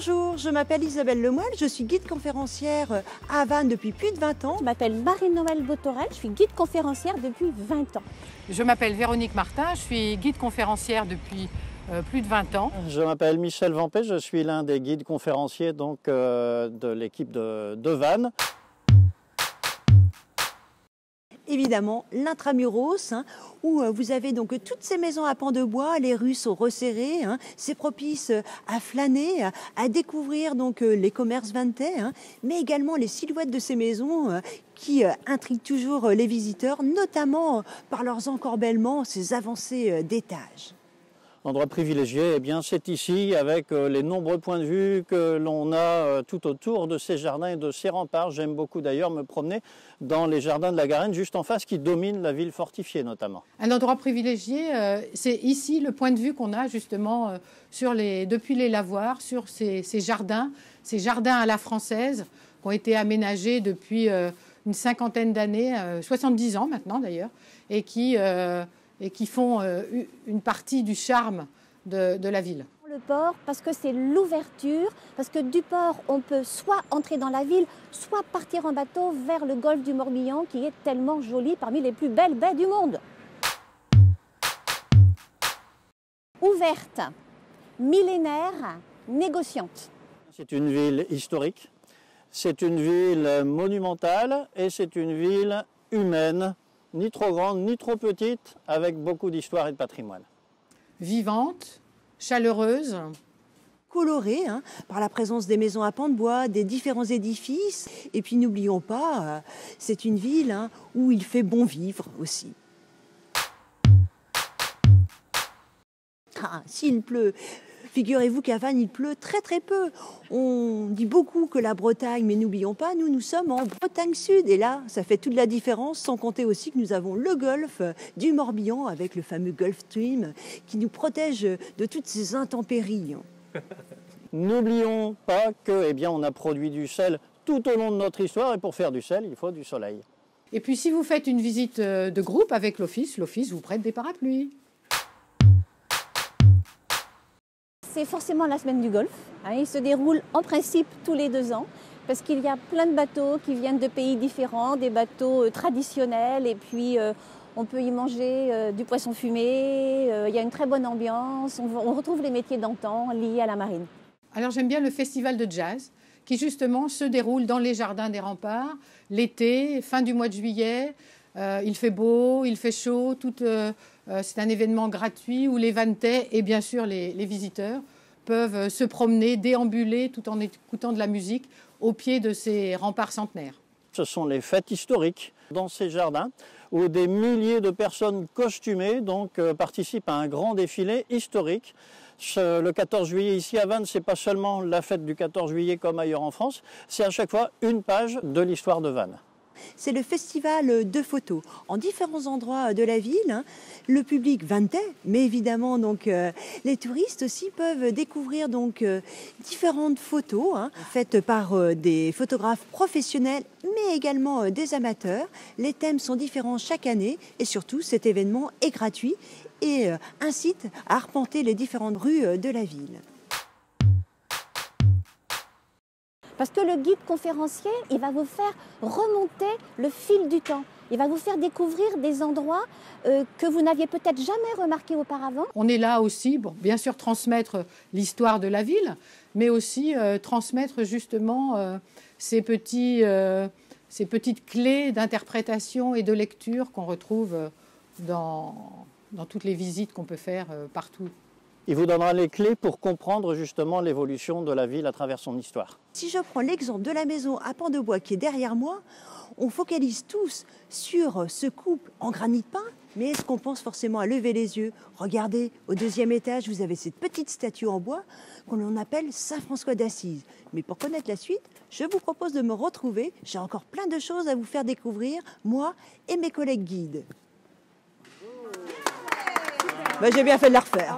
Bonjour, je m'appelle Isabelle Lemoyle, je suis guide conférencière à Vannes depuis plus de 20 ans. Je m'appelle Marie-Noëlle Botorel, je suis guide conférencière depuis 20 ans. Je m'appelle Véronique Martin, je suis guide conférencière depuis plus de 20 ans. Je m'appelle Michel Vampé, je suis l'un des guides conférenciers de l'équipe de Vannes. Évidemment, l'intramuros, où vous avez donc toutes ces maisons à pans de bois, les rues sont resserrées, c'est propice à flâner, à découvrir donc les commerces vannetais, mais également les silhouettes de ces maisons qui intriguent toujours les visiteurs, notamment par leurs encorbellements, ces avancées d'étages. L'endroit privilégié, eh bien, c'est ici, avec les nombreux points de vue que l'on a tout autour de ces jardins et de ces remparts. J'aime beaucoup d'ailleurs me promener dans les jardins de la Garenne, juste en face, qui dominent la ville fortifiée notamment. Un endroit privilégié, c'est ici le point de vue qu'on a justement depuis les lavoirs, sur ces jardins à la française, qui ont été aménagés depuis une cinquantaine d'années, 70 ans maintenant d'ailleurs, et qui font une partie du charme de la ville. Le port, parce que c'est l'ouverture, parce que du port, on peut soit entrer dans la ville, soit partir en bateau vers le golfe du Morbihan, qui est tellement joli, parmi les plus belles baies du monde. Ouverte, millénaire, négociante. C'est une ville historique, c'est une ville monumentale et c'est une ville humaine, ni trop grande, ni trop petite, avec beaucoup d'histoire et de patrimoine. Vivante, chaleureuse. Colorée par la présence des maisons à pans de bois, des différents édifices. Et puis n'oublions pas, c'est une ville où il fait bon vivre aussi. S'il pleut, figurez-vous qu'à Vannes, il pleut très très peu. On dit beaucoup que la Bretagne, mais n'oublions pas, nous sommes en Bretagne Sud. Et là, ça fait toute la différence, sans compter aussi que nous avons le golfe du Morbihan avec le fameux Gulf Stream qui nous protège de toutes ces intempéries. N'oublions pas que, on a produit du sel tout au long de notre histoire et pour faire du sel, il faut du soleil. Et puis si vous faites une visite de groupe avec l'office vous prête des parapluies. C'est forcément la semaine du Golfe. Il se déroule en principe tous les 2 ans parce qu'il y a plein de bateaux qui viennent de pays différents, des bateaux traditionnels et puis on peut y manger du poisson fumé, il y a une très bonne ambiance, on retrouve les métiers d'antan liés à la marine. Alors j'aime bien le festival de jazz qui justement se déroule dans les jardins des remparts l'été, fin du mois de juillet. Il fait beau, il fait chaud, c'est un événement gratuit où les Vannetais et bien sûr les visiteurs peuvent se promener, déambuler tout en écoutant de la musique au pied de ces remparts centenaires. Ce sont les fêtes historiques dans ces jardins où des milliers de personnes costumées participent à un grand défilé historique. Le 14 juillet ici à Vannes, ce n'est pas seulement la fête du 14 juillet comme ailleurs en France, c'est à chaque fois une page de l'histoire de Vannes. C'est le festival de photos en différents endroits de la ville. Le public vannetais, mais évidemment les touristes aussi peuvent découvrir différentes photos faites par des photographes professionnels, mais également des amateurs. Les thèmes sont différents chaque année et surtout cet événement est gratuit et incite à arpenter les différentes rues de la ville. Parce que le guide conférencier, il va vous faire remonter le fil du temps. Il va vous faire découvrir des endroits que vous n'aviez peut-être jamais remarqués auparavant. On est là aussi, bien sûr, transmettre l'histoire de la ville, mais aussi transmettre justement ces petites clés d'interprétation et de lecture qu'on retrouve dans toutes les visites qu'on peut faire partout. Il vous donnera les clés pour comprendre justement l'évolution de la ville à travers son histoire. Si je prends l'exemple de la maison à pans de bois qui est derrière moi, on focalise tous sur ce couple en granit peint, mais est-ce qu'on pense forcément à lever les yeux? Regardez, au 2e étage, vous avez cette petite statue en bois qu'on appelle Saint-François d'Assise. Mais pour connaître la suite, je vous propose de me retrouver. J'ai encore plein de choses à vous faire découvrir, moi et mes collègues guides. J'ai bien fait de la refaire.